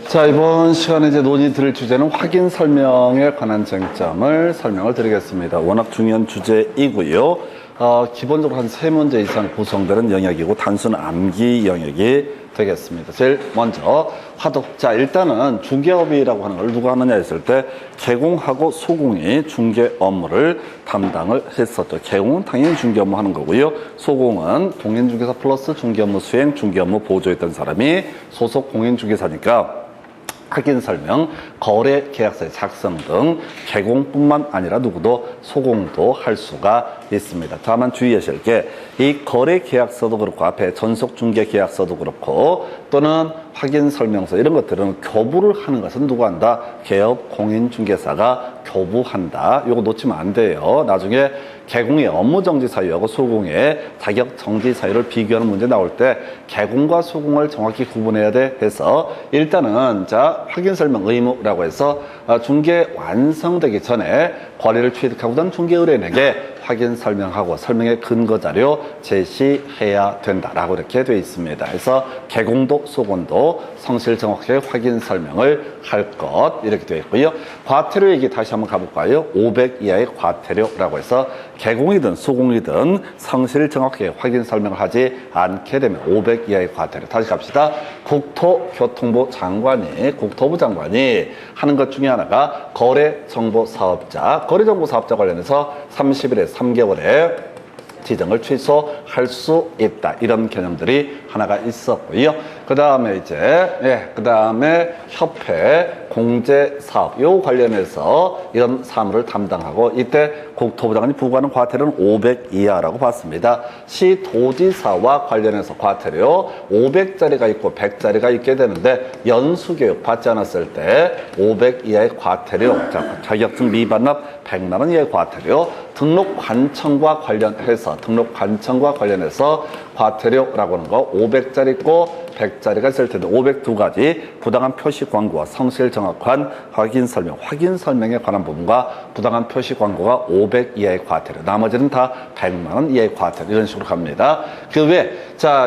자, 이번 시간에 이제 논의 드릴 주제는 확인 설명에 관한 쟁점을 설명을 드리겠습니다. 워낙 중요한 주제이고요. 기본적으로 한 3문제 이상 구성되는 영역이고 단순 암기 영역이 되겠습니다. 제일 먼저 자, 일단은 중개업이라고 하는 걸 누가 하느냐 했을 때 개공하고 소공이 중개 업무를 담당을 했었죠. 개공은 당연히 중개 업무 하는 거고요. 소공은 공인중개사 플러스 중개 업무 수행, 중개 업무 보조했던 사람이 소속 공인중개사니까 확인 설명, 거래 계약서의 작성 등 개공뿐만 아니라 누구도 소공도 할 수가 있습니다. 다만 주의하실 게 이 거래 계약서도 그렇고 앞에 전속 중개 계약서도 그렇고 또는 확인 설명서 이런 것들은 교부를 하는 것은 누가 한다? 개업 공인중개사가 교부한다. 이거 놓치면 안 돼요. 나중에 개공의 업무 정지 사유하고 소공의 자격 정지 사유를 비교하는 문제 나올 때 개공과 소공을 정확히 구분해야 돼 해서 일단은 자 확인 설명 의무라고 해서 중개 완성되기 전에 권리를 취득하고던 중개 의뢰인에게 확인 설명하고 설명의 근거 자료 제시해야 된다라고 이렇게 되어 있습니다. 그래서 개공도 소공도 성실 정확하게 확인 설명을 할 것 이렇게 되어 있고요. 과태료 얘기 다시 한번 가볼까요? 500 이하의 과태료라고 해서 개공이든 소공이든 성실 정확하게 확인 설명을 하지 않게 되면 500 이하의 과태료. 다시 갑시다. 국토교통부 장관이 하는 것 중에 하나가 거래정보사업자 관련해서 30일에 3개월에 지정을 취소할 수 있다. 이런 개념들이 하나가 있었고요. 그 다음에 협회 공제사업 요 관련해서 이런 사무를 담당하고 이때 국토부 장관이 부과하는 과태료는 500 이하라고 봤습니다. 시도지사와 관련해서 과태료 500짜리가 있고 100짜리가 있게 되는데 연수교육 받지 않았을 때 500 이하의 과태료, 자격증 미반납 100만 원 이하의 과태료, 등록 관청과 관련해서 과태료라고 하는 거 500짜리 있고 100짜리가 있을 텐데 502가지 부당한 표시 광고와 성실 정확한 확인 설명에 관한 부분과 부당한 표시 광고가 500 이하의 과태료, 나머지는 다 100만 원 이하의 과태료 이런 식으로 갑니다. 그 외에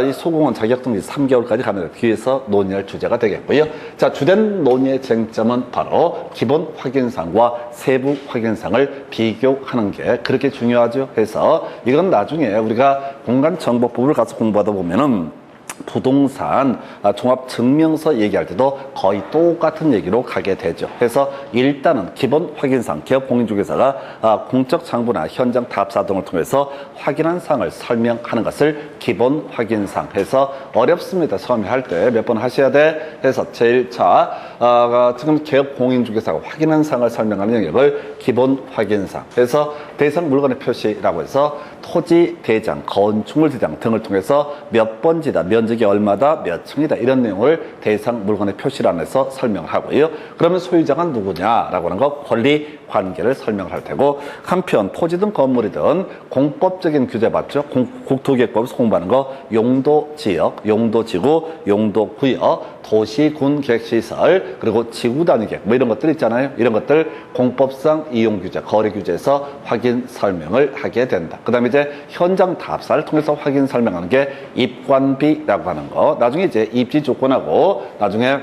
이 소공은 자격증 3개월까지 갑니다. 뒤에서 논의할 주제가 되겠고요. 자, 주된 논의의 쟁점은 바로 기본 확인사항과 세부 확인사항을 비교하는 게 그렇게 중요하죠. 해서 이건 나중에 우리가 공간정보법을 가서 공부하다 보면은 부동산 종합증명서 얘기할 때도 거의 똑같은 얘기로 가게 되죠. 그래서 일단은 기본 확인사항, 개업공인중개사가 공적 장부나 현장 답사 등을 통해서 확인한 사항을 설명하는 것을 기본 확인사항 해서 어렵습니다. 처음에 할 때 몇 번 하셔야 돼. 해서 제일 지금 개업공인중개사가 확인한 사항을 설명하는 영역을 기본 확인사항 해서 대상 물건의 표시라고 해서 토지 대장, 건축물 대장 등을 통해서 몇 번지다, 면적이 얼마다, 몇 층이다 이런 내용을 대상 물건의 표시란에서 설명하고요. 그러면 소유자가 누구냐라고 하는 거 권리 관계를 설명을 할 테고 한편 토지든 건물이든 공법적인 규제 받죠. 국토기획법에서 공부하는 거 용도지역, 용도지구, 용도구역, 도시군 계획시설 그리고 지구 단위 계획 뭐 이런 것들 있잖아요. 이런 것들 공법상 이용규제, 거래규제에서 확인 설명을 하게 된다. 그 다음에 이제 현장 답사를 통해서 확인 설명하는 게 입관비라고 하는 거. 나중에 이제 입지 조건하고 나중에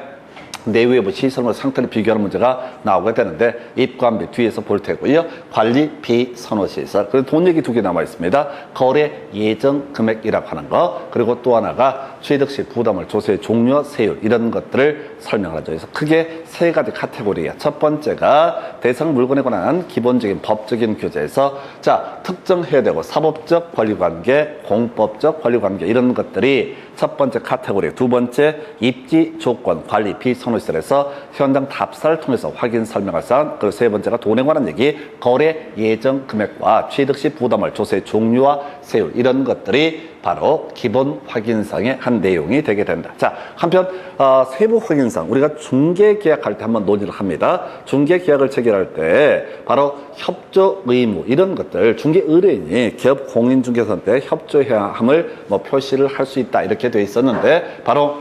내외부 시설물 상태를 비교하는 문제가 나오게 되는데 입관비 뒤에서 볼 테고요. 관리 비선호시설 그리고 돈 얘기 2개 남아 있습니다. 거래 예정 금액이라고 하는 거 그리고 또 하나가 취득 시 부담을 조세의 종류와 세율 이런 것들을 설명하죠. 그래서 크게 3가지 카테고리야. 첫 번째가 대상 물건에 관한 기본적인 법적인 규제에서 특정해야 되고 사법적 권리관계, 공법적 권리관계 이런 것들이 첫 번째 카테고리. 두 번째 입지 조건 관리 비선호시설에서 현장 답사를 통해서 확인 설명할 사항. 그리고 세 번째가 돈에 관한 얘기, 거래 예정 금액과 취득 시 부담을 조세의 종류와 세율 이런 것들이 바로 기본 확인사항의 한 내용이 되게 된다. 자, 한편 세부 확인사항 우리가 중개 계약할 때 한번 논의를 합니다. 중개 계약을 체결할 때 바로 협조 의무 이런 것들 중개 의뢰인이 기업 공인중개사 때 협조해야 함을 표시를 할 수 있다 이렇게 돼 있었는데 바로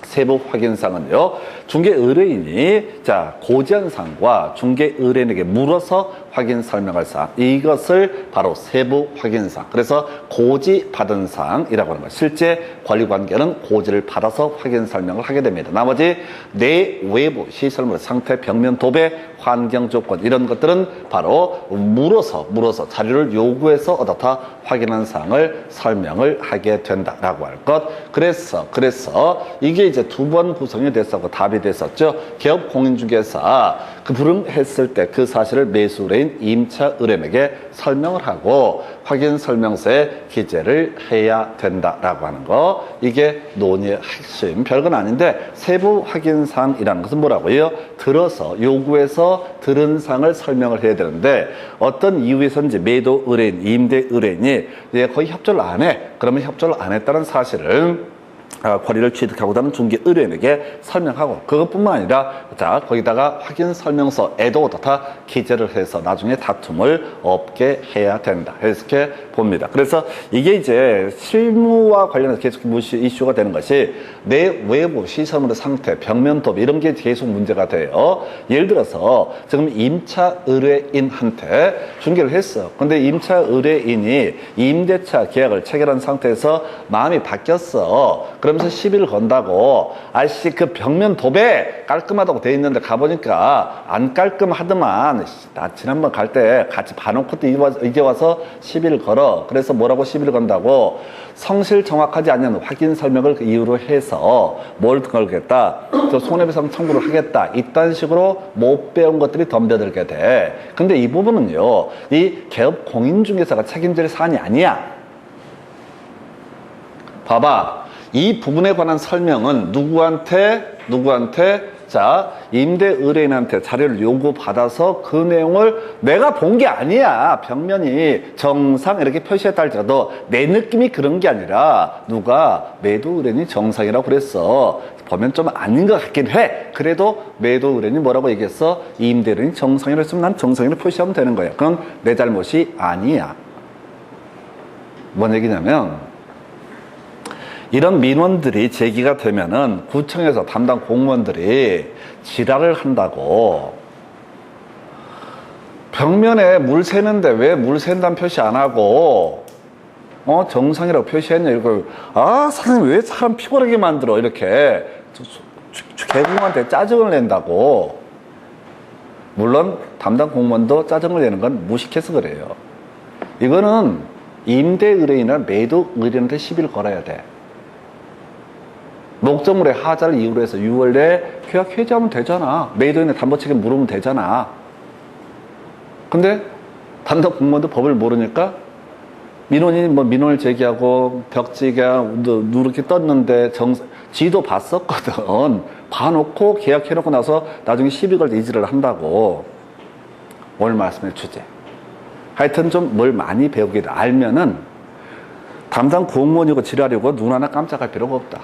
세부 확인사항은요, 중개 의뢰인이 고지한 사항과 중개 의뢰인에게 물어서 확인 설명할 사항, 이것을 바로 세부 확인사항, 그래서 고지 받은 사항이라고 하는 거예요. 실제 권리관계는 고지를 받아서 확인 설명을 하게 됩니다. 나머지 내 외부 시설물 상태, 벽면, 도배, 환경 조건, 이런 것들은 바로 물어서 자료를 요구해서 어떻다 확인한 사항을 설명을 하게 된다라고 할 것. 그래서 이게 이제 두 번 구성이 됐었고 답이 됐었죠. 개업 공인중개사 그 불응했을 때 그 사실을 매수 의뢰인 임차 의뢰인에게 설명을 하고 확인 설명서에 기재를 해야 된다라고 하는 거. 이게 논의의 핵심. 별건 아닌데 세부 확인 사항이라는 것은 뭐라고요? 들어서 요구해서 들은 사항을 설명을 해야 되는데 어떤 이유에서인지 매도 의뢰인, 임대 의뢰인이 거의 협조를 안 해. 그러면 협조를 안 했다는 사실을 권리를 취득하고자 하는 중개 의뢰인에게 설명하고, 그것뿐만 아니라 거기다가 확인 설명서에도 어떻다 기재를 해서 나중에 다툼을 없게 해야 된다, 이렇게 봅니다. 그래서 이게 이제 실무와 관련해서 계속 이슈가 되는 것이 내 외부 시설물의 상태, 벽면 도배, 이런 게 계속 문제가 돼요. 예를 들어서 지금 임차 의뢰인한테 중개를 했어. 근데 임차 의뢰인이 임대차 계약을 체결한 상태에서 마음이 바뀌었어. 그러면서 시비를 건다고, 아저씨 그 벽면 도배 깔끔하다고 돼 있는데 가보니까 안 깔끔하더만, 나 지난번 갈 때 같이 봐놓고 또 이제 와서 시비를 걸어. 그래서 뭐라고 시비를 건다고? 성실 정확하지 않냐는 확인 설명을 그 이유로 해서 뭘 걸겠다, 저 손해배상 청구를 하겠다, 이딴 식으로 못 배운 것들이 덤벼들게 돼. 근데 이 부분은요, 이 개업 공인중개사가 책임질 사안이 아니야. 봐봐, 이 부분에 관한 설명은 누구한테 임대 의뢰인한테 자료를 요구받아서 그 내용을 내가 본 게 아니야. 벽면이 정상 이렇게 표시했다 할지라도 내 느낌이 그런 게 아니라 누가 매도 의뢰인이 정상이라고 그랬어. 보면 좀 아닌 것 같긴 해. 그래도 매도 의뢰인이 뭐라고 얘기했어? 임대 의뢰인이 정상이라고 했으면 난 정상이라고 표시하면 되는 거야. 그건 내 잘못이 아니야. 뭔 얘기냐면, 이런 민원들이 제기가 되면은 구청에서 담당 공무원들이 지랄을 한다고. 벽면에 물 새는데 왜 물 샌다는 표시 안 하고 정상이라고 표시했냐, 이걸. 사장님 왜 사람 피곤하게 만들어, 이렇게 개공한테 짜증을 낸다고. 물론 담당 공무원도 짜증을 내는 건 무식해서 그래요. 이거는 임대 의뢰인이나 매도 의뢰인한테 시비를 걸어야 돼. 목적물의 하자를 이유로 해서 6월 내에 계약 해지하면 되잖아. 매도인의 담보 책임 물으면 되잖아. 근데 담당 공무원도 법을 모르니까 민원이 민원을 제기하고 벽지가 누렇게 떴는데 지도 봤었거든. 봐놓고 계약해놓고 나서 나중에 시비 걸 때 이지를 한다고. 오늘 말씀의 주제. 하여튼 좀 뭘 많이 배우기를 알면은 담당 공무원이고 지랄이고 눈 하나 깜짝할 필요가 없다.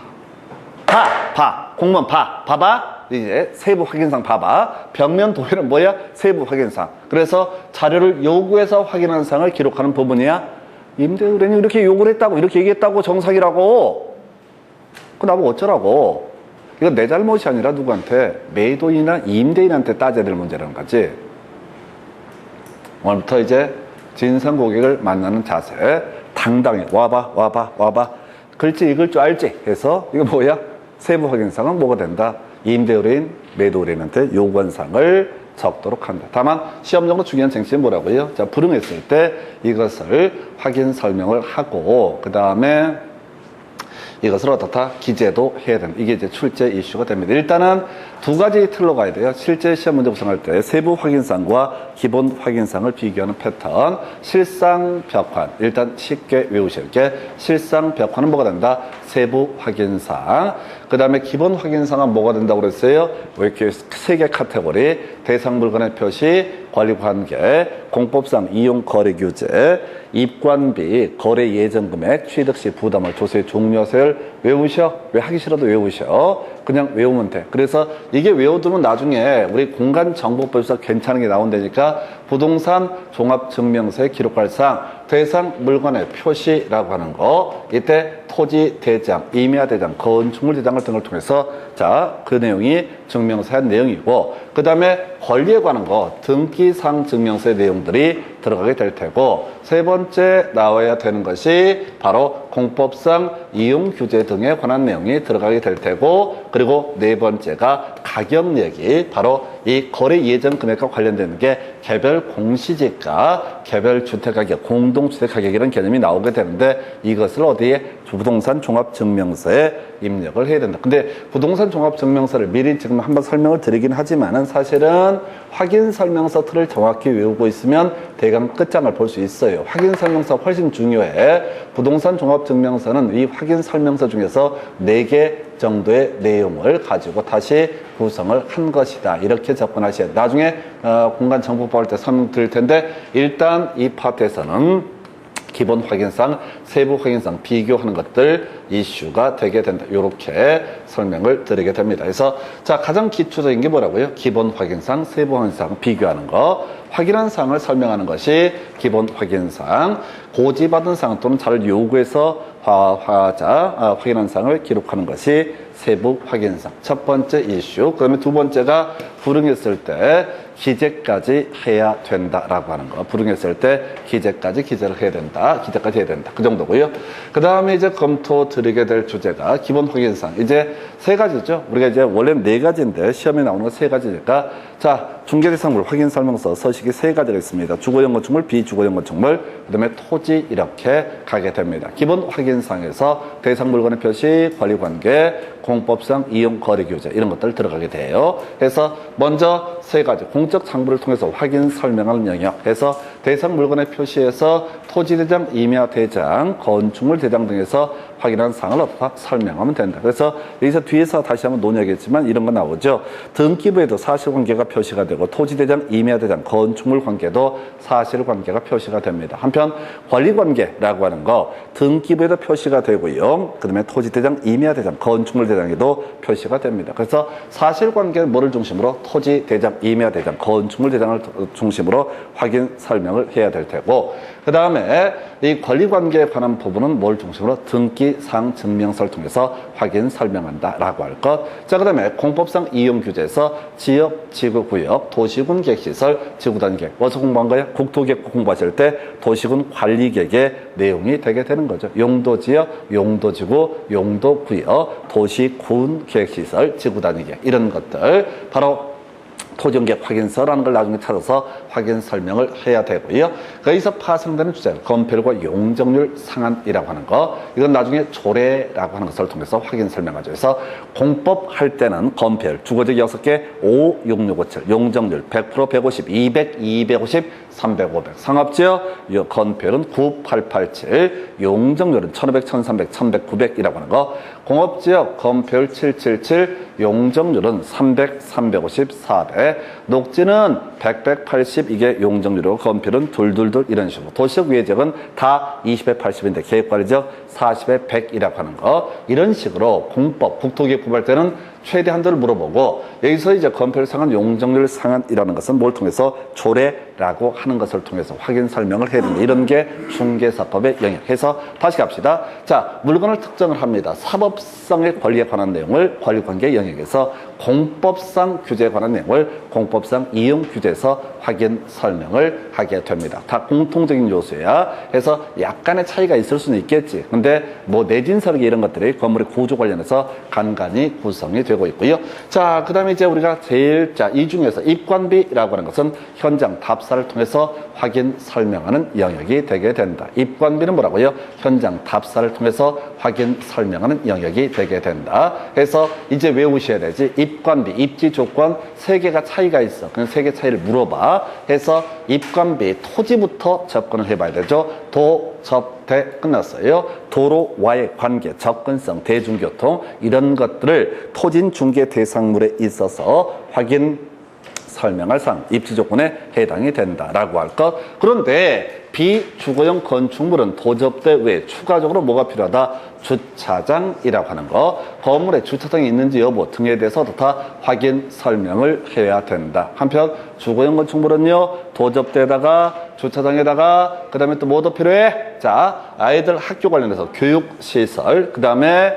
공무원 봐봐. 이제 세부 확인사항 봐봐. 벽면 도배는 뭐야? 세부 확인사항. 그래서 자료를 요구해서 확인하는 사항을 기록하는 부분이야. 임대 의뢰인이 이렇게 요구를 했다고, 이렇게 얘기했다고, 정상이라고. 그 나보고 어쩌라고. 이건 내 잘못이 아니라 누구한테? 매도인이나 임대인한테 따져야 될 문제라는 거지. 오늘부터 이제 진상 고객을 만나는 자세. 당당히 와봐. 글씨 읽을 줄 알지? 해서 이거 뭐야? 세부 확인사항은 뭐가 된다? 임대 의뢰인, 매도 의뢰인한테 요구한 사항을 적도록 한다. 다만 시험적으로 중요한 쟁점이 뭐라고요? 불응했을 때 이것을 확인 설명을 하고, 그 다음에 이것을 어떻다? 기재도 해야 된다. 이게 이제 출제 이슈가 됩니다. 일단은 두 가지 틀로 가야 돼요. 실제 시험 문제 구성할 때 세부 확인사항과 기본 확인사항을 비교하는 패턴. 실상 벽환. 일단 쉽게 외우실 게, 실상 벽환은 뭐가 된다? 세부 확인사항. 그 다음에 기본 확인사항은 뭐가 된다고 그랬어요? 왜 이렇게 세 개 카테고리. 대상 물건의 표시, 관리관계, 공법상 이용 거래 규제, 입관비, 거래 예정 금액, 취득 시 부담을, 조세 종료세를 외우셔. 왜 하기 싫어도 외우셔. 그냥 외우면 돼. 그래서 이게 외워두면 나중에 우리 공간정보법에서 괜찮은 게 나온다니까. 부동산 종합증명서에 기록할 사항, 대상 물건의 표시라고 하는 거. 이때 토지 대장, 임야 대장, 건축물 대장을 등을 통해서 자, 그 내용이 증명서의 내용이고 그 다음에 권리에 관한 거 등기상 증명서의 내용들이 들어가게 될 테고 세 번째 나와야 되는 것이 바로 공법상 이용 규제 등에 관한 내용이 들어가게 될 테고 그리고 네 번째가 가격 얘기 바로 이 거래 예정 금액과 관련되는 게 개별 공시지가, 개별 주택 가격, 공동주택 가격 이런 개념이 나오게 되는데 이것을 어디에 부동산 종합증명서에 입력을 해야 된다. 근데 부동산 종합증명서를 미리 지금 한번 설명을 드리긴 하지만은 사실은 확인 설명서 틀을 정확히 외우고 있으면 대강 끝장을 볼 수 있어요. 확인 설명서 훨씬 중요해. 부동산 종합증명서는 이 확인 설명서 중에서 4개 정도의 내용을 가지고 다시 구성을 한 것이다. 이렇게 접근하셔야 돼. 나중에 공간정보법 할 때 설명드릴 텐데 일단 이 파트에서는 기본 확인상, 세부 확인상 비교하는 것들 이슈가 되게 된다. 이렇게 설명을 드리게 됩니다. 그래서 자 가장 기초적인 게 뭐라고요? 기본 확인상, 세부 확인상 비교하는 거. 확인한 사항을 설명하는 것이 기본 확인상. 고지받은 사항 또는 자를 요구해서 확인한 사항을 기록하는 것이 세부 확인상. 첫 번째 이슈. 그다음에 두 번째가 불응했을 때 기재까지 해야 된다라고 하는 거. 불응했을 때 기재까지 기재를 해야 된다. 기재까지 해야 된다. 그 정도고요. 그 다음에 이제 검토 드리게 될 주제가 기본 확인상. 이제 세 가지죠. 우리가 이제 원래는 네 가지인데 시험에 나오는 거 세 가지니까 자 중개대상물 확인 설명서 서식이 세 가지가 있습니다. 주거용 건축물, 비주거용 건축물, 그 다음에 토지 이렇게 가게 됩니다. 기본 확인상에서 대상 물건의 표시, 권리관계, 공법상 이용 거래 규제 이런 것들 들어가게 돼요. 그래서 먼저 세 가지 공적 장부를 통해서 확인 설명하는 영역 해서 대상 물건의 표시에서 토지 대장, 임야 대장, 건축물 대장 등에서 확인한 사항을 설명하면 된다. 그래서 여기서 뒤에서 다시 한번 논의하겠지만 이런 거 나오죠. 등기부에도 사실관계가 표시가 되고 토지 대장, 임야 대장, 건축물 관계도 사실관계가 표시가 됩니다. 한편 권리관계라고 하는 거 등기부에도 표시가 되고요. 그 다음에 토지 대장, 임야 대장, 건축물 대장에도 표시가 됩니다. 그래서 사실관계는 뭐를 중심으로 토지 대장, 임야 대장, 건축물 대장을 중심으로 확인 설명을 해야 될 테고 그 다음에 이 권리관계에 관한 부분은 뭘 중심으로 등기상 증명서를 통해서 확인 설명한다라고 할 것. 자, 그 다음에 공법상 이용규제에서 지역, 지구, 구역, 도시군 계획시설, 지구단 계획. 어디서 공부한 거예요? 국토계획 공부하실 때 도시군 관리계획의 내용이 되게 되는 거죠. 용도지역, 용도지구, 용도구역, 도시군 계획시설, 지구단 계획 이런 것들 바로 토지용계획 확인서라는 걸 나중에 찾아서 확인 설명을 해야 되고요. 거기서 파생되는 주제, 건폐율과 용적률 상한이라고 하는 거, 이건 나중에 조례라고 하는 것을 통해서 확인 설명하죠. 그래서 공법 할 때는 건폐율, 주거지역 6개, 5, 6, 6, 5, 7, 용적률 100%, 150, 200, 250, 300, 500. 상업지역, 건폐율은 9, 8, 8, 7, 용적률은 1500, 1300, 1100, 900이라고 하는 거, 공업지역 건폐율 777, 용적률은 300, 350, 400, 녹지는 100, 180 이게 용적률이고 건폐율은 둘둘둘 이런 식으로 도시적 위해지역은 다 20에 80인데 계획관리지역 40에 100이라고 하는 거 이런 식으로 공법, 국토계획 공부할 때는 최대 한도를 물어보고 여기서 이제 건폐율 상한, 용적률 상한이라는 것은 뭘 통해서 조례라고 하는 것을 통해서 확인 설명을 해야 된다. 이런 게 중개사법의 영역해서 다시 갑시다. 자, 물건을 특정을 합니다. 사법성의 권리에 관한 내용을 권리관계 영역에서 공법상 규제에 관한 내용을 공법상 이용 규제에서 확인 설명을 하게 됩니다. 다 공통적인 요소야. 그래서 약간의 차이가 있을 수는 있겠지. 근데 뭐 내진 설계 이런 것들이 건물의 구조 관련해서 간간히 구성이 되고 있고요. 자, 그 다음에 이제 우리가 제일 이 중에서 입관비라고 하는 것은 현장 답사를 통해서 확인 설명하는 영역이 되게 된다. 입관비는 뭐라고요? 현장 답사를 통해서 확인 설명하는 영역이 되게 된다. 그래서 이제 외우셔야 되지. 입관비, 입지 조건 3개가 차이가 있어. 그냥 3개 차이를 물어봐. 해서 입관비, 토지부터 접근을 해봐야 되죠. 도, 접, 대 끝났어요. 도로와의 관계, 접근성, 대중교통 이런 것들을 토진 중개 대상물에 있어서 확인 설명할 사항, 입지 조건에 해당이 된다라고 할 것. 그런데 비주거용 건축물은 도접대 외에 추가적으로 뭐가 필요하다? 주차장이라고 하는 거. 건물에 주차장이 있는지 여부 등에 대해서 다 확인 설명을 해야 된다. 한편 주거용 건축물은요, 도접대에다가 주차장에다가 그 다음에 또 뭐도 필요해? 자, 아이들 학교 관련해서 교육시설, 그 다음에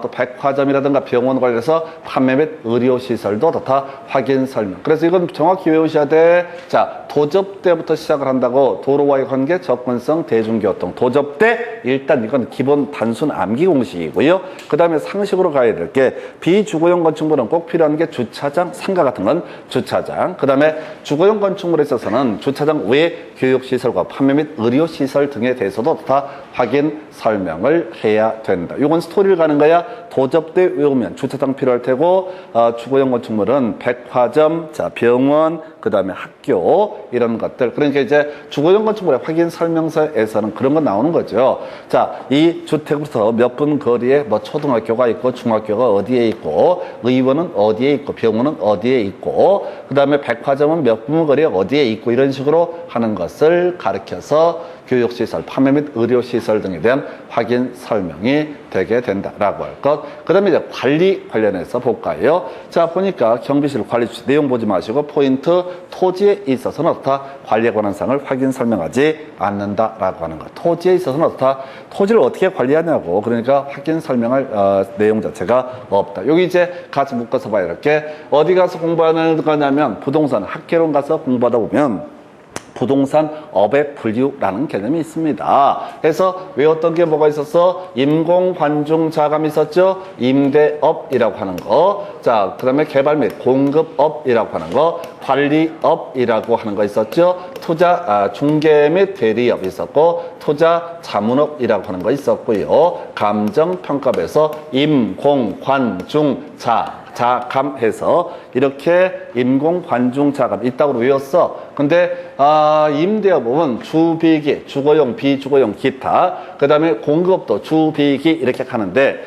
또 백화점이라든가 병원 관련해서 판매 및 의료시설도 다 확인 설명. 그래서 이건 정확히 외우셔야 돼. 자, 도접대부터 시작을 한다고. 도로와의 관계, 접근성, 대중교통. 도접대, 일단 이건 기본 단순 암기 공식이고요. 그 다음에 상식으로 가야 될 게 비주거용 건축물은 꼭 필요한 게 주차장, 상가 같은 건 주차장. 그 다음에 주거용 건축물에 있어서는 주차장 외 교육시설과 판매 및 의료시설 등에 대해서도 다 확인 설명을 해야 된다. 이건 스토리를 가는 거야. 도접대 외우면 주차장 필요할 테고, 주거용 건축물은 백화점, 자, 병원, 그 다음에 학교, 이런 것들. 그러니까 이제 주거용 건축물의 확인 설명서에서는 그런 거 나오는 거죠. 자, 이 주택부터 몇 분 거리에 뭐 초등학교가 있고, 중학교가 어디에 있고, 의원은 어디에 있고, 병원은 어디에 있고, 그 다음에 백화점은 몇 분 거리에 어디에 있고, 이런 식으로 하는 것을 가르쳐서 교육시설, 판매 및 의료시설 등에 대한 확인 설명이 되게 된다라고 할 것. 그 다음에 이제 관리 관련해서 볼까요? 자, 보니까 경비실 관리 내용 보지 마시고 포인트 토지에 있어서는 어떻다? 관리에 관한 사항을 확인 설명하지 않는다라고 하는 것. 토지에 있어서는 어떻다? 토지를 어떻게 관리하냐고. 그러니까 확인 설명할 내용 자체가 없다. 여기 이제 같이 묶어서 봐요. 이렇게 어디 가서 공부하는 거냐면 부동산 학개론 가서 공부하다 보면 부동산 업의 분류라는 개념이 있습니다. 그래서 외웠던 게 뭐가 있었어? 임공관중자감이 있었죠? 임대업이라고 하는 거. 자, 그 다음에 개발 및 공급업이라고 하는 거. 관리업이라고 하는 거 있었죠? 중개 및 대리업 있었고, 투자 자문업이라고 하는 거 있었고요. 감정평가에서 임공관중자감해서 이렇게 임공관중자감 있다고 외웠어. 근데 임대업은 주비기, 주거용, 비주거용, 기타. 그 다음에 공급도 주비기 이렇게 하는데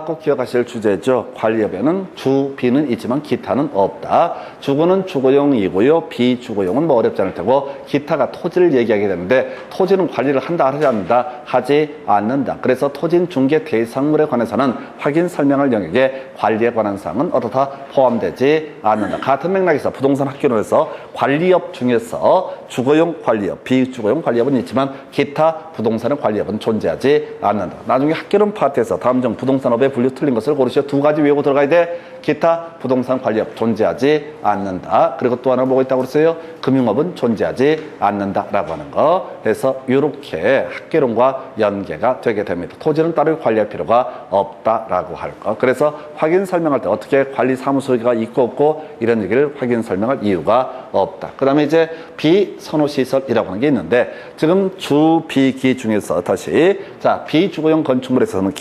꼭 기억하실 주제죠. 관리업에는 주비는 있지만 기타는 없다. 주거는 주거용이고요. 비주거용은 뭐 어렵지 않을 테고, 기타가 토지를 얘기하게 되는데 토지는 관리를 한다 하지 않는다? 하지 않는다. 그래서 토지 중개 대상물에 관해서는 확인 설명할 영역에 관리에 관한 사항은 어떻다? 포함되지 않는다. 같은 맥락에서 부동산 학교론에서 관리업 중에서 주거용 관리업, 비주거용 관리업은 있지만 기타 부동산의 관리업은 존재하지 않는다. 나중에 학교론 파트에서 다음 중 부동산업의 분류 틀린 것을 고르시오. 두 가지 외우고 들어가야 돼. 기타 부동산 관리업 존재하지 않는다. 그리고 또 하나 뭐가 있다고 그랬어요? 금융업은 존재하지 않는다라고 하는 거. 그래서 이렇게 학개론과 연계가 되게 됩니다. 토지는 따로 관리할 필요가 없다라고 할 거. 그래서 확인 설명할 때 어떻게 관리 사무소가 있고 없고 이런 얘기를 확인 설명할 이유가 없다. 그 다음에 이제 비선호시설이라고 하는 게 있는데, 지금 주비기 중에서 다시 자, 비주거용 건축물에서는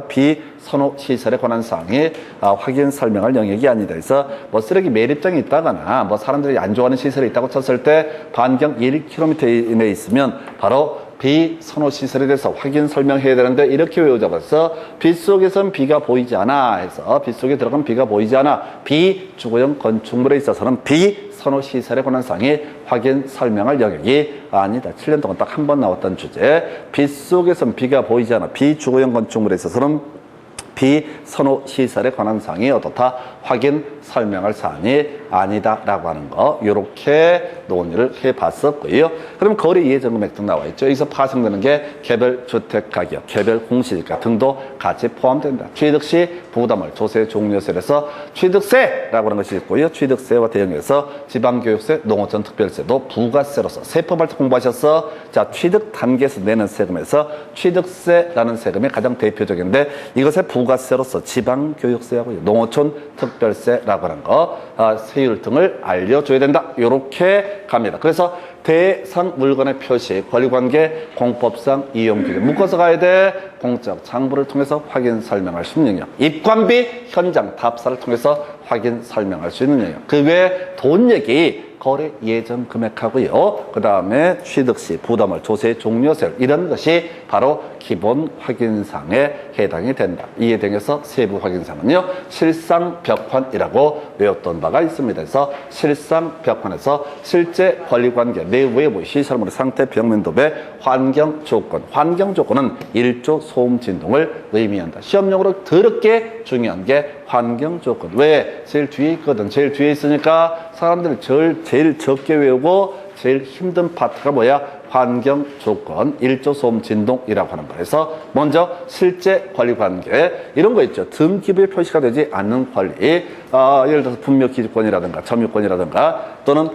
비선호시설에 관한 사항이 확인 설명할 영역이 아니다. 그래서 뭐 쓰레기 매립장이 있다거나 뭐 사람들이 안 좋아하는 시설이 있다고 쳤을 때 반경 1km 이내에 있으면 바로 비선호시설에 대해서 확인 설명해야 되는데, 이렇게 외우자. 그래서 빗속에선 비가 보이지 않아 해서 빗속에 들어가면 비가 보이지 않아. 비주거용 건축물에 있어서는 비선호시설에 관한 사항이 확인 설명할 영역이 아니다. 7년 동안 딱 한 번 나왔던 주제. 빗속에선 비가 보이지 않아. 비주거용 건축물에 있어서는 비선호시설에 관한 사항이 어떻다? 확인 설명할 사항이 아니다라고 하는 거. 이렇게 논의를 해봤었고요. 그럼 거래 예정금액 등 나와 있죠. 여기서 파생되는 게 개별 주택 가격, 개별 공시지가 등도 같이 포함된다. 취득시 부담월, 조세 종료세에서 취득세라고 하는 것이 있고요. 취득세와 대응해서 지방교육세, 농어촌 특별세도 부가세로서 세법할 때 공부하셨어. 자, 취득 단계에서 내는 세금에서 취득세라는 세금이 가장 대표적인데, 이것의 부가세로서 지방교육세하고 농어촌 특별세라고 하는 거, 세율 등을 알려줘야 된다. 이렇게 갑니다. 그래서 대상 물건의 표시, 권리관계, 공법상 이용규제. 묶어서 가야 돼. 공적 장부를 통해서 확인 설명할 수 있는 영역. 입관비, 현장 답사를 통해서 확인 설명할 수 있는 영역. 그 외에 돈 얘기, 거래 예정 금액하고요. 그 다음에 취득 시 부담월, 조세 종료세 이런 것이 바로 기본 확인상에 해당이 된다. 이에 대해서 세부 확인상은요, 실상벽환이라고 외웠던 바가 있습니다. 그래서 실상벽환에서 실제 권리관계, 내외부 시설물의 상태, 벽면도배, 환경 조건, 환경 조건은 1조 소음 진동을 의미한다. 시험용으로 더럽게 중요한 게 환경 조건. 왜? 제일 뒤에 있거든. 제일 뒤에 있으니까 사람들이 제일 적게 외우고 제일 힘든 파트가 뭐야? 환경 조건, 1조 소음 진동이라고 하는 거에서 먼저 실제 권리 관계 이런 거 있죠. 등기부에 표시가 되지 않는 권리, 예를 들어서 분묘 기지권이라든가 점유권이라든가 또는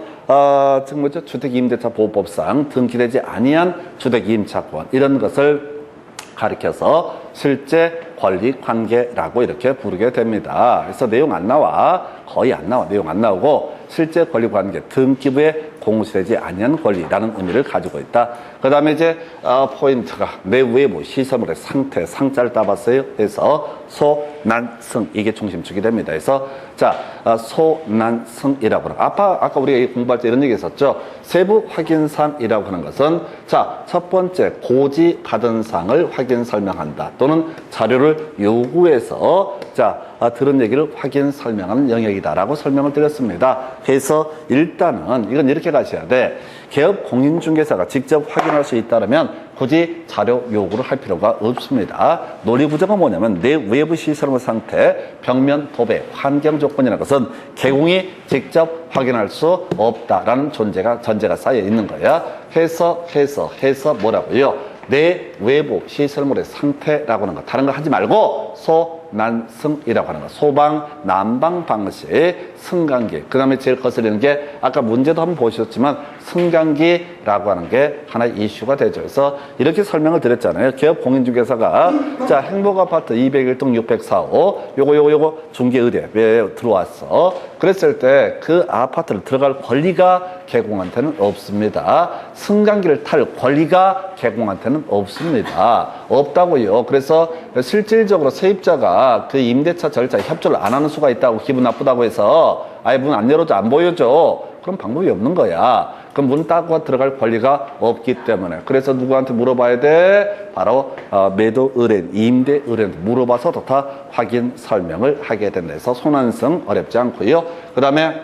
주택임대차 보호법상 등기되지 아니한 주택임차권 이런 것을 가리켜서 실제 권리 관계라고 이렇게 부르게 됩니다. 그래서 내용 안 나와. 거의 안 나와. 내용 안 나오고 실제 권리 관계, 등기부에 공시되지 아니한 권리라는 의미를 가지고 있다. 그 다음에 이제 포인트가 내외부 시설물의 상태, 상자를 따봤어요. 그래서 소, 난, 승 이게 중심축이 됩니다. 그래서 자, 소, 난, 승이라고 하는 아까 우리가 공부할 때 이런 얘기 했었죠. 세부 확인사항이라고 하는 것은 자, 첫 번째 고지 받은 사항을 확인 설명한다. 또는 자료를 요구해서 자, 들은 얘기를 확인 설명하는 영역이다라고 설명을 드렸습니다. 그래서 일단은 이건 이렇게 가셔야 돼. 개업 공인중개사가 직접 확인할 수 있다면 굳이 자료 요구를 할 필요가 없습니다. 논리구조가 뭐냐면 내 외부 시설물 상태, 벽면, 도배, 환경 조건이라는 것은 개공이 직접 확인할 수 없다라는 전제가 쌓여 있는 거야. 해서 뭐라고요? 내 외부 시설물의 상태라고 하는 거 다른 거 하지 말고 소난승이라고 하는 거 소방 난방 방식 승강기 그 다음에 제일 거슬리는 게 아까 문제도 한번 보셨지만 승강기라고 하는 게 하나의 이슈가 되죠. 그래서 이렇게 설명을 드렸잖아요. 기업 공인중개사가 자 행복아파트 201동 604호 요거 중개 의뢰에 들어왔어. 그랬을 때 그 아파트를 들어갈 권리가 개공한테는 없습니다. 승강기를 탈 권리가 개공한테는 없습니다. 없다고요. 그래서 실질적으로 세입자가 그 임대차 절차에 협조를 안 하는 수가 있다고 기분 나쁘다고 해서 아예 문 안 열어줘 안 보여줘. 그럼 방법이 없는 거야. 그럼 문 닫고 들어갈 권리가 없기 때문에. 그래서 누구한테 물어봐야 돼? 바로 매도 의뢰인, 임대 의뢰인한테 물어봐서 다 확인 설명을 하게 된다 해서 손한승 어렵지 않고요. 그 다음에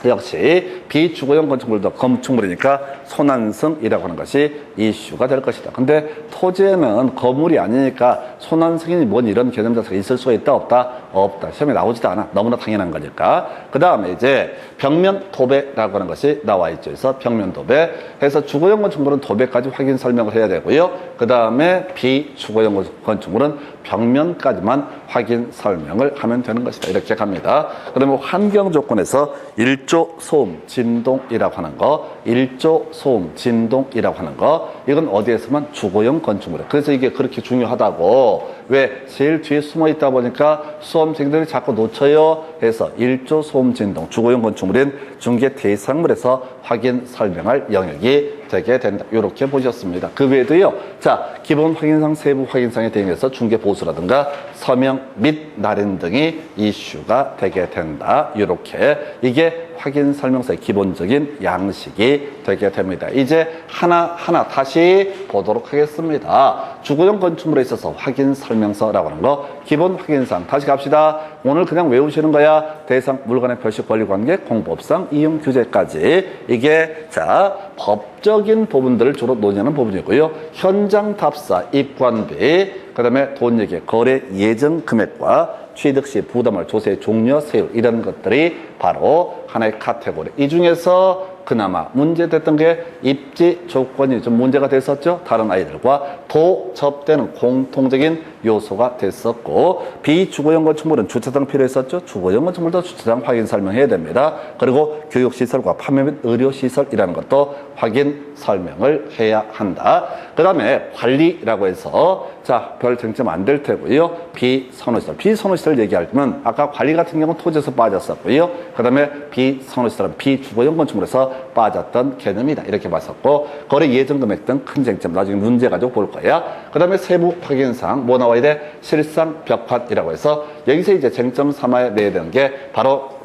역시 비주거용 건축물도 건축물이니까 손한승이라고 하는 것이 이슈가 될 것이다. 근데 토지에는 건물이 아니니까 손한승이 뭔 이런 개념 자체가 있을 수가 있다 없다? 없다. 시험에 나오지도 않아. 너무나 당연한 거니까. 그 다음에 이제 벽면 도배라고 하는 것이 나와 있죠. 그래서 벽면 도배 해서 주거용 건축물은 도배까지 확인 설명을 해야 되고요. 그 다음에 비주거용 건축물은 벽면까지만 확인 설명을 하면 되는 것이다. 이렇게 갑니다. 그러면 환경 조건에서 1조 소음 진동이라고 하는 거, 1조 소음 진동이라고 하는 거, 이건 어디에서만 주거용 건축물이에요. 그래서 이게 그렇게 중요하다고. 왜? 제일 뒤에 숨어 있다 보니까 수험생들이 자꾸 놓쳐요 해서 1조 소음 진동, 주거용 건축물인 중개 대상물에서 확인 설명할 영역이 되게 된다. 이렇게 보셨습니다. 그 외에도요. 자, 기본 확인상, 세부 확인상에 대응해서 중개 보수라든가 서명 및 날인 등이 이슈가 되게 된다. 이렇게 이게 확인 설명서의 기본적인 양식이 되게 됩니다. 이제 하나하나 다시 보도록 하겠습니다. 주거용 건축물에 있어서 확인 설명서라고 하는 거 기본 확인상 다시 갑시다. 오늘 그냥 외우시는 거야. 대상 물건의 표시 권리 관계 공법상 이용 규제까지 이게 자 법적인 부분들을 주로 논의하는 부분이고요. 현장 답사 입관비 그 다음에 돈 얘기 거래 예정 금액과 취득 시 부담월 조세 종료 세율 이런 것들이 바로 하나의 카테고리. 이 중에서 그나마 문제됐던 게 입지 조건이 좀 문제가 됐었죠. 다른 아이들과 도접되는 공통적인 요소가 됐었고, 비주거용 건축물은 주차장 필요했었죠. 주거용 건축물도 주차장 확인 설명해야 됩니다. 그리고 교육시설과 판매 및 의료시설이라는 것도 확인 설명을 해야 한다. 그 다음에 관리라고 해서 자, 별 쟁점 안 될 테고요. 비선호시설. 비선호시설 얘기하면 아까 관리 같은 경우는 토지에서 빠졌었고요. 그 다음에 비선호시설은 비주거용 건축물에서 빠졌던 개념이다. 이렇게 봤었고, 거래 예정 금액 등 큰 쟁점 나중에 문제 가지고 볼 거야. 그 다음에 세부 확인사항 뭐 나와야 돼? 실상 벽환이라고 해서 여기서 이제 쟁점 삼아야 내야 되는 게 바로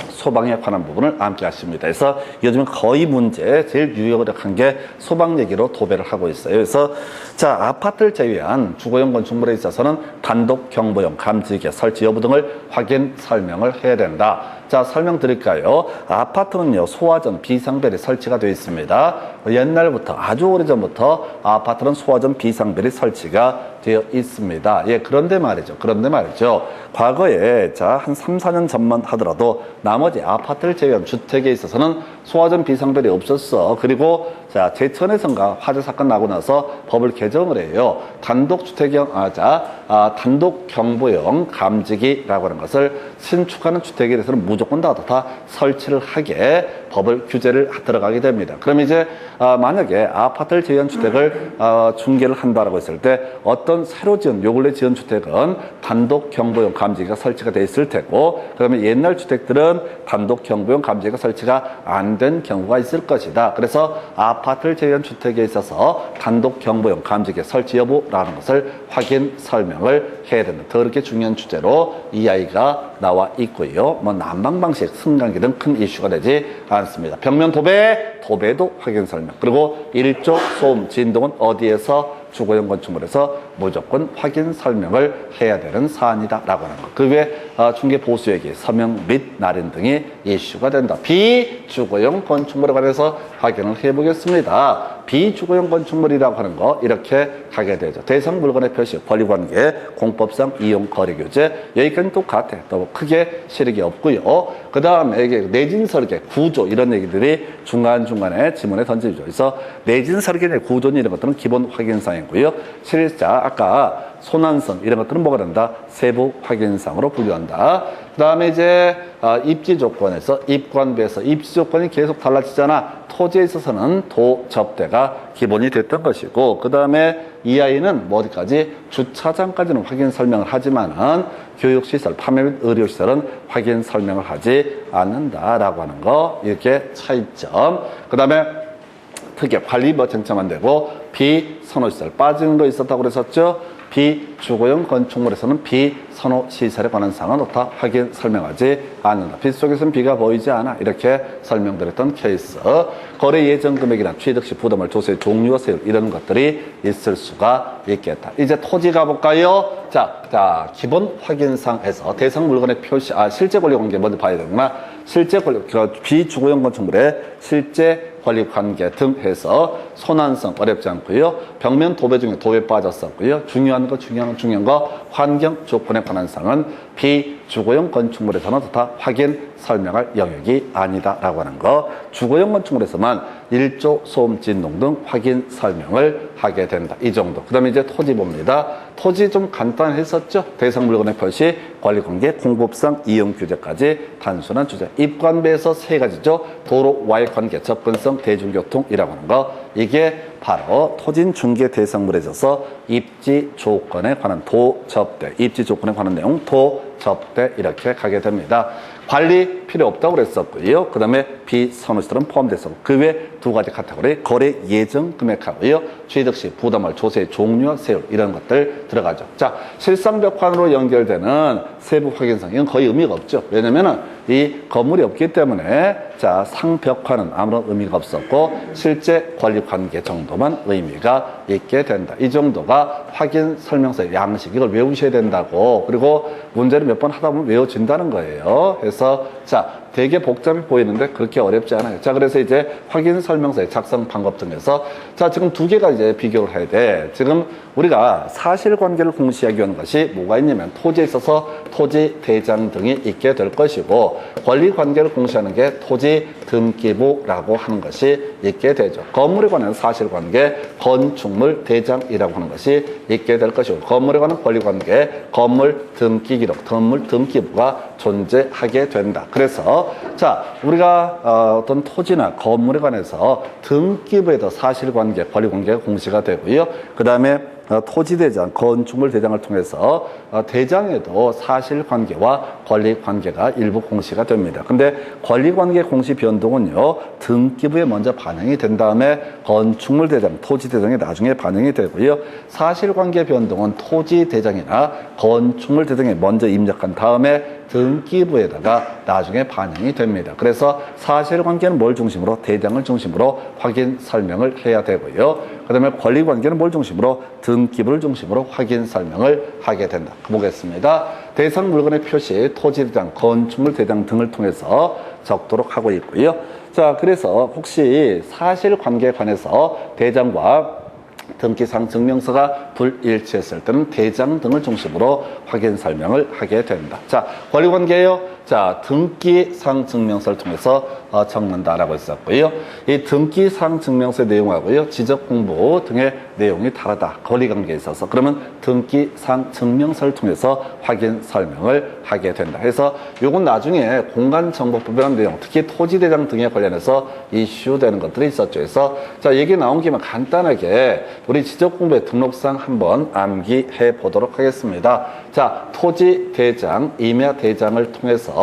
소방에 관한 부분을 암기 하십니다. 그래서 요즘 거의 문제 제일 유력한 게 소방 얘기로 도배를 하고 있어요. 그래서 자, 아파트를 제외한 주거용 건축물에 있어서는 단독 경보용 감지기 설치 여부 등을 확인 설명을 해야 된다. 자, 설명드릴까요? 아파트는요, 소화전 비상벨이 설치가 되어 있습니다. 옛날부터 아주 오래전부터 아파트는 소화전 비상벨이 설치가 되어 있습니다. 예, 그런데 말이죠. 과거에 자, 한 3, 4년 전만 하더라도 나머지 아파트를 제외한 주택에 있어서는 소화전 비상벨이 없었어. 그리고 자, 제천에선가 화재 사건 나고 나서 법을 개정을 해요. 단독 경보용 감지기라고 하는 것을 신축하는 주택에 대해서는 무조건 다 설치를 하게 법을 규제를 들어가게 됩니다. 그럼 이제 만약에 아파트를 제외한 주택을 중개를 한다라고 했을 때 어떤 새로 지은 요 근래 지은 주택은 단독 경보용 감지기가 설치가 돼 있을 테고, 그다음에 옛날 주택들은 단독 경보용 감지기가 설치가 안 된 경우가 있을 것이다. 그래서 아파트를 제외한 주택에 있어서 단독 경보용 감지기 설치 여부라는 것을 확인 설명을 해야 된다. 더럽게 중요한 주제로 이 아이가 나와 있고요. 뭐 난방 방식, 승강기 등 큰 이슈가 되지 않습니다. 벽면 도배도 확인 설명. 그리고 일조 소음 진동은 어디에서 주거용 건축물에서 무조건 확인 설명을 해야 되는 사안이다라고 하는 것. 그 외에 중개 보수액이 서명 및 날인 등이 이슈가 된다. 비주거용 건축물에 관해서 확인을 해보겠습니다. 비주거용 건축물이라고 하는 거 이렇게 가게 되죠. 대상 물건의 표시, 권리관계, 공법상 이용 거래 규제 여기까지는 똑같아. 또 크게 실익이 없고요. 그 다음에 이게 내진 설계, 구조 이런 얘기들이 중간중간에 지문에 던져지죠. 그래서 내진 설계, 구조 이런 것들은 기본 확인사항이고요. 실자 아까 소난성 이런 것들은 뭐가 된다? 세부 확인사항으로 분류한다. 그 다음에 이제 입지 조건에서 입관비에서 입지 조건이 계속 달라지잖아. 토지에 있어서는 도접대가 기본이 됐던 것이고, 그 다음에 이 아이는 뭐 어디까지? 주차장까지는 확인 설명을 하지만은 교육시설, 판매 및 의료시설은 확인 설명을 하지 않는다라고 하는 거, 이렇게 차이점. 그 다음에 특히 관리 쟁점 안 되고 비선호시설 빠지는 거 있었다고 그랬었죠. 비주거용 건축물에서는 비선호시설에 관한 사항은 다 확인 설명하지 않는다. 빛 속에서는 비가 보이지 않아. 이렇게 설명드렸던 케이스. 거래 예정 금액이나 취득 시 부담을 조세 종류와 세율 이런 것들이 있을 수가 있겠다. 이제 토지 가볼까요? 자, 기본 확인사항에서 대상 물건의 표시, 실제 권리 관계 먼저 봐야 되구나. 실제 권리, 비주거용 건축물의 실제 권리 관계 등 해서 소난성 어렵지 않고요. 벽면 도배 중에 도배 빠졌었고요. 중요한 거 환경 조건에 관한 사항은 비주거용 건축물에서는 다 확인 설명할 영역이 아니다라고 하는 거. 주거용 건축물에서만 일조 소음 진동 등 확인 설명을 하게 된다. 이 정도. 그 다음에 이제 토지 봅니다. 토지 좀 간단했었죠. 대상 물건의 표시, 관리관계, 공법상 이용 규제까지 단순한 주제. 입관비에서 세 가지죠. 도로와의 관계, 접근성, 대중교통이라고 하는 거. 이게 바로 토진 중개 대상물에 있어서 입지 조건에 관한 도접대, 입지 조건에 관한 내용 도접대 이렇게 가게 됩니다. 관리 필요 없다고 그랬었고요. 그 다음에 비선호시설은 포함됐었고, 그 외 두 가지 카테고리 거래 예정 금액하고요. 취득 시 부담할 조세 종류와 세율 이런 것들 들어가죠. 자, 실상벽환으로 연결되는 세부 확인사항 이건 거의 의미가 없죠. 왜냐면은 이 건물이 없기 때문에 자, 상벽화는 아무런 의미가 없었고 실제 권리 관계 정도만 의미가 있게 된다. 이 정도가 확인 설명서의 양식. 이걸 외우셔야 된다고. 그리고 문제를 몇 번 하다 보면 외워진다는 거예요. 그래서 자, 되게 복잡해 보이는데 그렇게 어렵지 않아요. 자, 그래서 이제 확인 설명서의 작성 방법 등에서 자, 지금 두 개가 이제 비교를 해야 돼. 지금 우리가 사실관계를 공시하기 위한 것이 뭐가 있냐면 토지에 있어서 토지 대장 등이 있게 될 것이고 권리관계를 공시하는 게 토지 등기부라고 하는 것이 있게 되죠. 건물에 관한 사실관계, 건축물 대장이라고 하는 것이 있게 될 것이고 건물에 관한 권리관계, 건물 등기기록, 건물 등기부가 존재하게 된다. 그래서 자, 우리가 어떤 토지나 건물에 관해서 등기부에도 사실관계, 권리관계가 공시가 되고요. 그 다음에 토지대장, 건축물 대장을 통해서 대장에도 사실관계와 권리관계가 일부 공시가 됩니다. 근데 권리관계 공시 변동은요, 등기부에 먼저 반영이 된 다음에 건축물 대장, 토지 대장에 나중에 반영이 되고요. 사실관계 변동은 토지 대장이나 건축물 대장에 먼저 입력한 다음에 등기부에다가 나중에 반영이 됩니다. 그래서 사실관계는 뭘 중심으로? 대장을 중심으로 확인 설명을 해야 되고요. 그 다음에 권리관계는 뭘 중심으로? 등기부를 중심으로 확인 설명을 하게 된다. 보겠습니다. 대상 물건의 표시, 토지 대장, 건축물 대장 등을 통해서 적도록 하고 있고요. 자, 그래서 혹시 사실관계에 관해서 대장과 등기상 증명서가 불일치했을 때는 대장 등을 중심으로 확인 설명을 하게 된다. 자, 권리관계예요. 자, 등기상 증명서를 통해서 적는다라고 했었고요. 이 등기상 증명서의 내용하고요, 지적 공부 등의 내용이 다르다. 권리관계에 있어서. 그러면 등기상 증명서를 통해서 확인 설명을 하게 된다. 그래서 요건 나중에 공간정보법이라는 내용, 특히 토지대장 등에 관련해서 이슈되는 것들이 있었죠. 그래서 자, 얘기 나온 김에 간단하게 우리 지적 공부의 등록상 한번 암기해 보도록 하겠습니다. 자, 토지대장, 임야대장을 통해서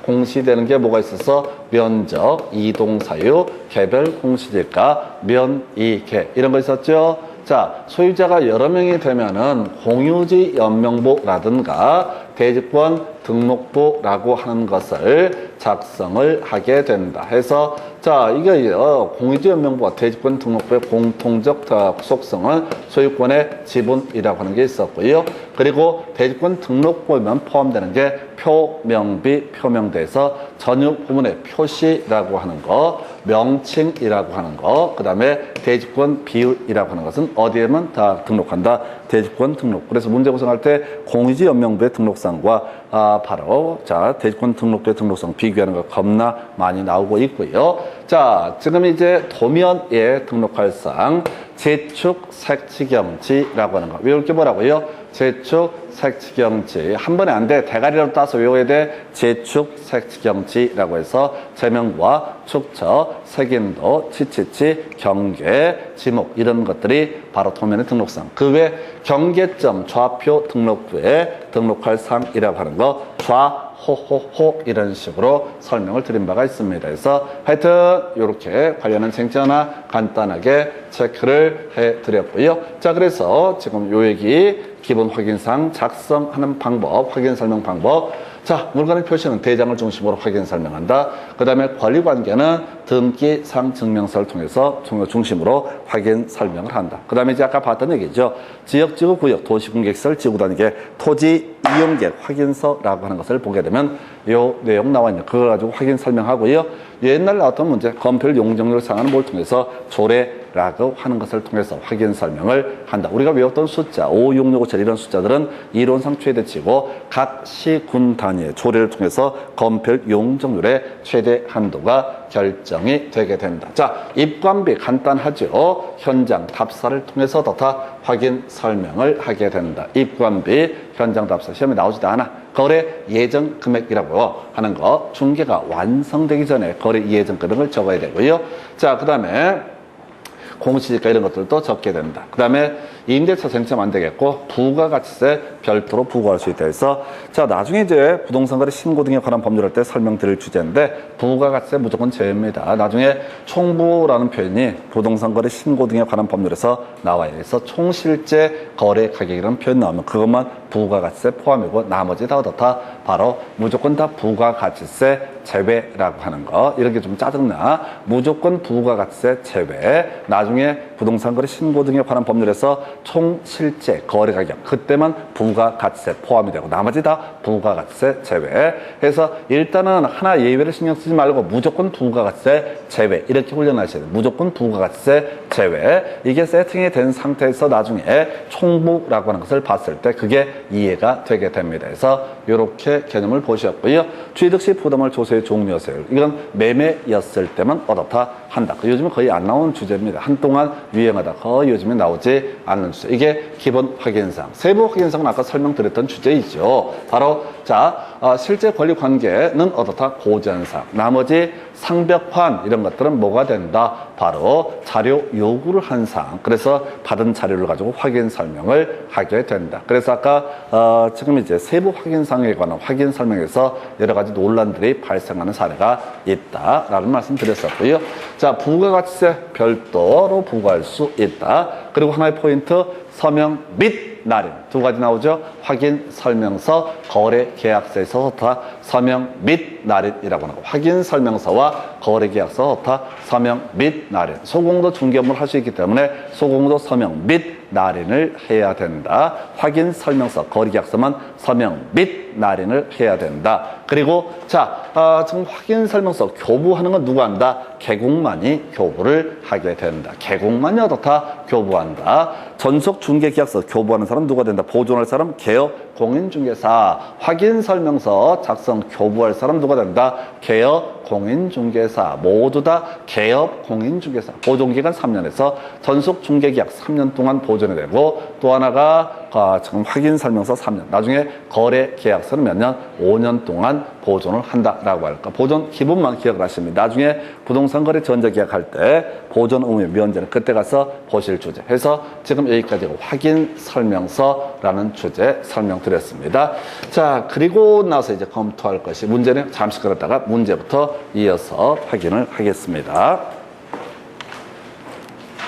공시되는 게 뭐가 있어서 면적, 이동사유, 개별 공시지가, 면이계 이런 거 있었죠. 자, 소유자가 여러 명이 되면은 공유지 연명부라든가 대지권 등록부라고 하는 것을 작성을 하게 된다. 해서 자, 이게 공유지 연명부와 대지권 등록부의 공통적 속성은 소유권의 지분이라고 하는 게 있었고요. 그리고 대지권 등록부에만 포함되는 게 표명비, 표명대에서 전유 부분의 표시라고 하는 거, 명칭이라고 하는 거, 그 다음에 대지권 비율이라고 하는 것은 어디에만 다 등록한다. 대지권 등록. 그래서 문제 구성할 때 공유지 연명부의 등록상과 바로 자, 대지권 등록부의 등록상 비교하는 거 겁나 많이 나오고 있고요. 자, 지금 이제 도면에 등록할 상 제축 색치경지라고 하는 거. 외울 게 뭐라고요? 제축 색치경지. 한 번에 안 돼. 대가리로 따서 외워야 돼. 제축 색치경지라고 해서 제명과 축처, 색인도, 치치치, 경계, 지목 이런 것들이 바로 도면의 등록상. 그 외 경계점 좌표 등록부에 등록할 상이라고 하는 거 좌호호호 이런 식으로 설명을 드린 바가 있습니다. 그래서 하여튼 이렇게 관련한 쟁점하나 간단하게 체크를 해드렸고요. 자, 그래서 지금 요 얘기 기본 확인상 작성하는 방법, 확인 설명 방법. 자, 물건의 표시는 대장을 중심으로 확인 설명한다. 그 다음에 권리관계는 등기상 증명서를 통해서 중심으로 확인 설명을 한다. 그 다음에 이제 아까 봤던 얘기죠. 지역지구 구역, 도시공개시설 지구단위계, 토지 이용계획 확인서라고 하는 것을 보게 되면 요 내용 나와 있는 그걸 가지고 확인 설명하고요. 옛날 나왔던 문제, 건폐율 용적률 상한은 뭘 통해서 조례라고 하는 것을 통해서 확인 설명을 한다. 우리가 외웠던 숫자 5, 6, 6, 5, 7 이런 숫자들은 이론상 최대치고 각 시, 군 단위의 조례를 통해서 건폐율 용적률의 최대 한도가 결정이 되게 된다. 자, 입관비 간단하죠. 현장 답사를 통해서도 다 확인 설명을 하게 된다. 입관비, 현장 답사 시험에 나오지도 않아. 거래 예정 금액이라고 하는 거 중개가 완성되기 전에 거래 예정 금액을 적어야 되고요. 자, 그 다음에 공시지가 이런 것들도 적게 된다. 그 다음에 임대차 쟁점 안 되겠고 부가가치세 별도로 부과할 수 있다 해서 자, 나중에 이제 부동산거래 신고 등에 관한 법률할 때 설명드릴 주제인데 부가가치세 무조건 제외입니다. 나중에 총부라는 표현이 부동산거래 신고 등에 관한 법률에서 나와요. 그래서 총실제 거래 가격이라는 표현 나오면 그것만 부가가치세 포함이고 나머지 다 바로 무조건 다 부가가치세 제외라고 하는 거. 이런 게 좀 짜증나. 무조건 부가가치세 제외. 나중에 부동산 거래 신고 등에 관한 법률에서 총 실제 거래 가격 그때만 부가가치세 포함이 되고 나머지 다 부가가치세 제외. 해서 일단은 하나 예외를 신경 쓰지 말고 무조건 부가가치세 제외 이렇게 훈련하셔야 돼요. 무조건 부가가치세 제외. 이게 세팅이 된 상태에서 나중에 총부라고 하는 것을 봤을 때 그게 이해가 되게 됩니다. 그래서 이렇게 개념을 보셨고요. 취득 시 부담을 조세의 종료세율. 이건 매매였을 때만 어떻다 한다. 요즘은 거의 안 나오는 주제입니다. 한동안 유행하다 거의 요즘에 나오지 않는 주제. 이게 기본 확인사항. 세부 확인사항은 아까 설명드렸던 주제이죠. 바로 실제 권리 관계는 어떻다? 고지한사항. 나머지 상벽환 이런 것들은 뭐가 된다? 바로 자료 요구를 한 사항. 그래서 받은 자료를 가지고 확인 설명을 하게 된다. 그래서 아까 지금 이제 세부 확인 사항에 관한 확인 설명에서 여러 가지 논란들이 발생하는 사례가 있다라는 말씀 드렸었고요. 자, 부가가치세 별도로 부과할 수 있다. 그리고 하나의 포인트 서명 및 날인 두 가지 나오죠. 확인 설명서, 거래 계약서에서 다 서명 및 날인이라고 하는 거. 확인 설명서와 거래 계약서 다 서명 및 날인. 소공도 중개업무를 할 수 있기 때문에 소공도 서명 및 날인을 해야 된다. 확인 설명서, 거래 계약서만 서명 및 날인을 해야 된다. 그리고 지금 확인 설명서 교부하는 건 누가 한다? 개공만이 교부를 하게 된다. 개공만이 어떻다? 교부한다. 전속 중개 계약서 교부하는 사람 누가 된다? 보존할 사람 개업 공인중개사. 확인 설명서 작성 교부할 사람 누가 된다? 개업 공인중개사. 모두 다 개업 공인중개사. 보존기간 3년에서 전속 중개계약 3년 동안 보존이 되고 또 하나가 지금 확인 설명서 3년. 나중에 거래 계약서는 몇 년? 5년 동안 보존을 한다라고 할까. 보존 기본만 기억을 하시면 나중에 부동산 거래 전자계약할 때 보존 의무 면제는 그때 가서 보실 주제. 해서 지금 여기까지 확인 설명서라는 주제 설명드렸습니다. 자, 그리고 나서 이제 검토할 것이 문제는 잠시 걸었다가 문제부터 이어서 확인을 하겠습니다.